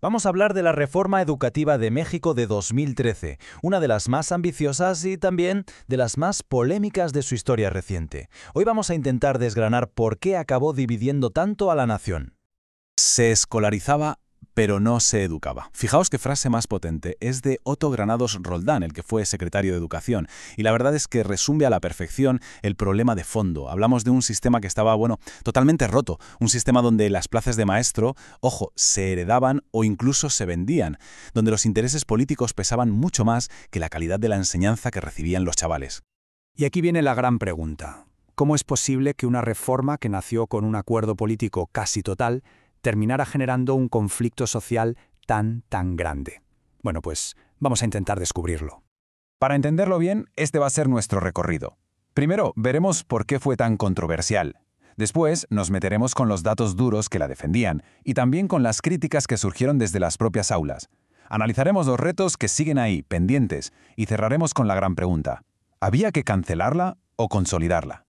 Vamos a hablar de la reforma educativa de México de 2013, una de las más ambiciosas y también de las más polémicas de su historia reciente. Hoy vamos a intentar desgranar por qué acabó dividiendo tanto a la nación. Se escolarizaba, pero no se educaba. Fijaos qué frase más potente. Es de Otto Granados Roldán, el que fue secretario de Educación. Y la verdad es que resume a la perfección el problema de fondo. Hablamos de un sistema que estaba, totalmente roto. Un sistema donde las plazas de maestro, ojo, se heredaban o incluso se vendían. Donde los intereses políticos pesaban mucho más que la calidad de la enseñanza que recibían los chavales. Y aquí viene la gran pregunta. ¿Cómo es posible que una reforma que nació con un acuerdo político casi total terminara generando un conflicto social tan grande? Bueno, pues vamos a intentar descubrirlo. Para entenderlo bien, este va a ser nuestro recorrido. Primero, veremos por qué fue tan controversial. Después, nos meteremos con los datos duros que la defendían y también con las críticas que surgieron desde las propias aulas. Analizaremos los retos que siguen ahí, pendientes, y cerraremos con la gran pregunta: ¿había que cancelarla o consolidarla?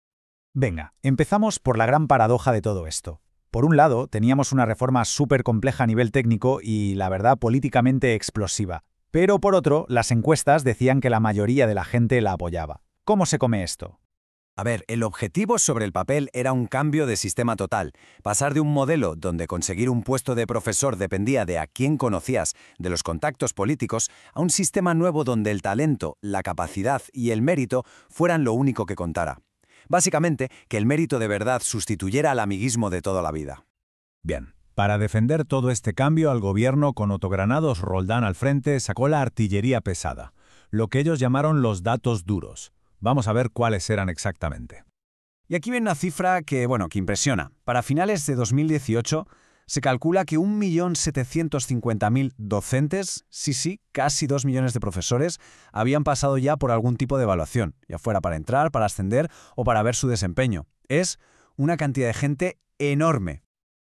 Venga, empezamos por la gran paradoja de todo esto. Por un lado, teníamos una reforma súper compleja a nivel técnico y, la verdad, políticamente explosiva. Pero por otro, las encuestas decían que la mayoría de la gente la apoyaba. ¿Cómo se come esto? A ver, el objetivo sobre el papel era un cambio de sistema total. Pasar de un modelo donde conseguir un puesto de profesor dependía de a quién conocías, de los contactos políticos, a un sistema nuevo donde el talento, la capacidad y el mérito fueran lo único que contara. Básicamente, que el mérito de verdad sustituyera al amiguismo de toda la vida. Bien, para defender todo este cambio, al gobierno con Otto Granados Roldán al frente sacó la artillería pesada, lo que ellos llamaron los datos duros. Vamos a ver cuáles eran exactamente. Y aquí viene una cifra que impresiona. Para finales de 2018, se calcula que 1.750.000 docentes, sí, casi 2 millones de profesores, habían pasado ya por algún tipo de evaluación, ya fuera para entrar, para ascender o para ver su desempeño. Es una cantidad de gente enorme.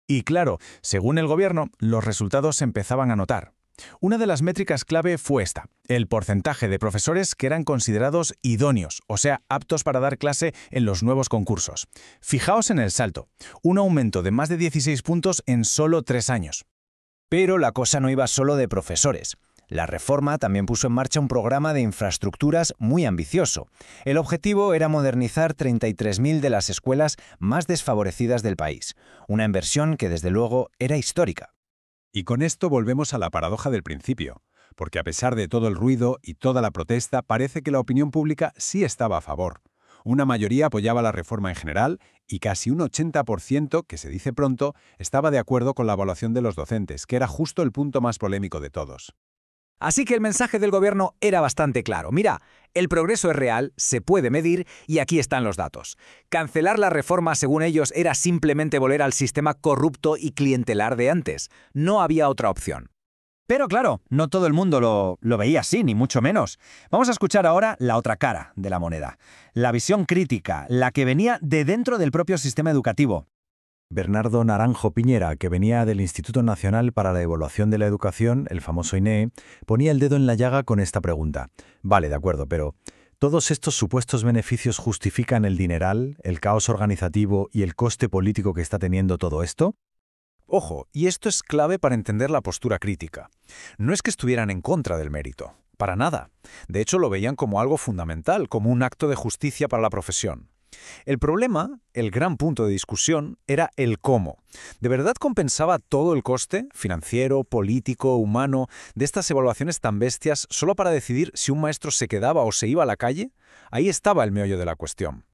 Y claro, según el gobierno, los resultados se empezaban a notar. Una de las métricas clave fue esta: el porcentaje de profesores que eran considerados idóneos, o sea, aptos para dar clase en los nuevos concursos. Fijaos en el salto, un aumento de más de 16 puntos en solo 3 años. Pero la cosa no iba solo de profesores. La reforma también puso en marcha un programa de infraestructuras muy ambicioso. El objetivo era modernizar 33.000 de las escuelas más desfavorecidas del país, una inversión que desde luego era histórica. Y con esto volvemos a la paradoja del principio, porque a pesar de todo el ruido y toda la protesta, parece que la opinión pública sí estaba a favor. Una mayoría apoyaba la reforma en general y casi un 80%, que se dice pronto, estaba de acuerdo con la evaluación de los docentes, que era justo el punto más polémico de todos. Así que el mensaje del gobierno era bastante claro. Mira, el progreso es real, se puede medir y aquí están los datos. Cancelar la reforma, según ellos, era simplemente volver al sistema corrupto y clientelar de antes. No había otra opción. Pero claro, no todo el mundo lo veía así, ni mucho menos. Vamos a escuchar ahora la otra cara de la moneda. La visión crítica, la que venía de dentro del propio sistema educativo. Bernardo Naranjo Piñera, que venía del Instituto Nacional para la Evaluación de la Educación, el famoso INEE, ponía el dedo en la llaga con esta pregunta. Vale, de acuerdo, pero ¿todos estos supuestos beneficios justifican el dineral, el caos organizativo y el coste político que está teniendo todo esto? Ojo, y esto es clave para entender la postura crítica. No es que estuvieran en contra del mérito, para nada. De hecho, lo veían como algo fundamental, como un acto de justicia para la profesión. El problema, el gran punto de discusión, era el cómo. ¿De verdad compensaba todo el coste, financiero, político, humano, de estas evaluaciones tan bestias solo para decidir si un maestro se quedaba o se iba a la calle? Ahí estaba el meollo de la cuestión.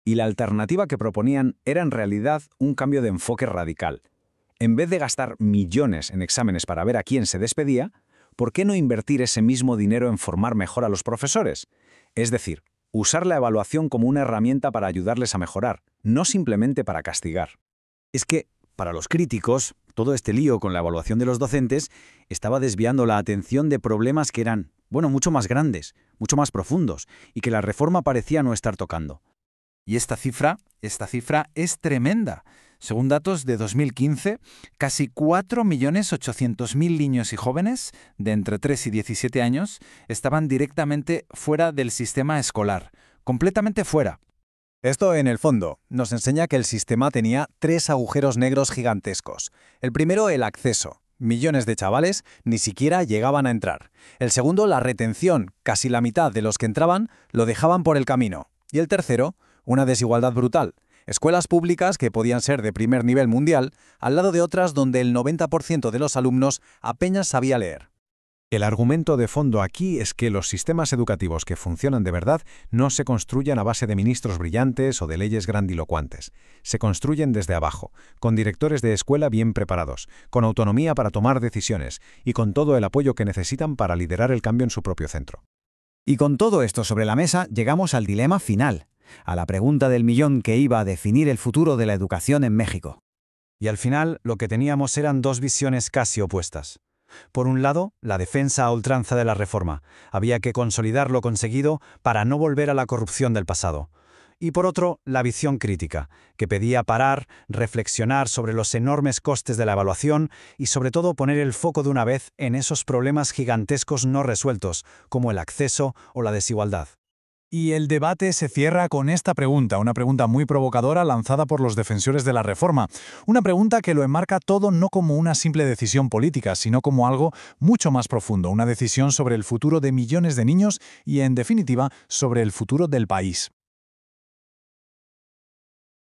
Y la alternativa que proponían era en realidad un cambio de enfoque radical. En vez de gastar millones en exámenes para ver a quién se despedía, ¿por qué no invertir ese mismo dinero en formar mejor a los profesores? Es decir, usar la evaluación como una herramienta para ayudarles a mejorar, no simplemente para castigar. Es que, para los críticos, todo este lío con la evaluación de los docentes estaba desviando la atención de problemas que eran, mucho más grandes, mucho más profundos, y que la reforma parecía no estar tocando. Y esta cifra es tremenda. Según datos de 2015, casi 4.800.000 niños y jóvenes de entre 3 y 17 años estaban directamente fuera del sistema escolar, completamente fuera. Esto, en el fondo, nos enseña que el sistema tenía 3 agujeros negros gigantescos. El primero, el acceso. millones de chavales ni siquiera llegaban a entrar. El segundo, la retención, casi la mitad de los que entraban lo dejaban por el camino. Y el tercero, una desigualdad brutal. Escuelas públicas que podían ser de primer nivel mundial, al lado de otras donde el 90% de los alumnos apenas sabía leer. El argumento de fondo aquí es que los sistemas educativos que funcionan de verdad no se construyen a base de ministros brillantes o de leyes grandilocuentes. Se construyen desde abajo, con directores de escuela bien preparados, con autonomía para tomar decisiones y con todo el apoyo que necesitan para liderar el cambio en su propio centro. Y con todo esto sobre la mesa, llegamos al dilema final, a la pregunta del millón que iba a definir el futuro de la educación en México. Y al final, lo que teníamos eran dos visiones casi opuestas. Por un lado, la defensa a ultranza de la reforma. Había que consolidar lo conseguido para no volver a la corrupción del pasado. Y por otro, la visión crítica, que pedía parar, reflexionar sobre los enormes costes de la evaluación y sobre todo poner el foco de una vez en esos problemas gigantescos no resueltos, como el acceso o la desigualdad. Y el debate se cierra con esta pregunta, una pregunta muy provocadora lanzada por los defensores de la reforma. Una pregunta que lo enmarca todo no como una simple decisión política, sino como algo mucho más profundo, una decisión sobre el futuro de millones de niños y, en definitiva, sobre el futuro del país.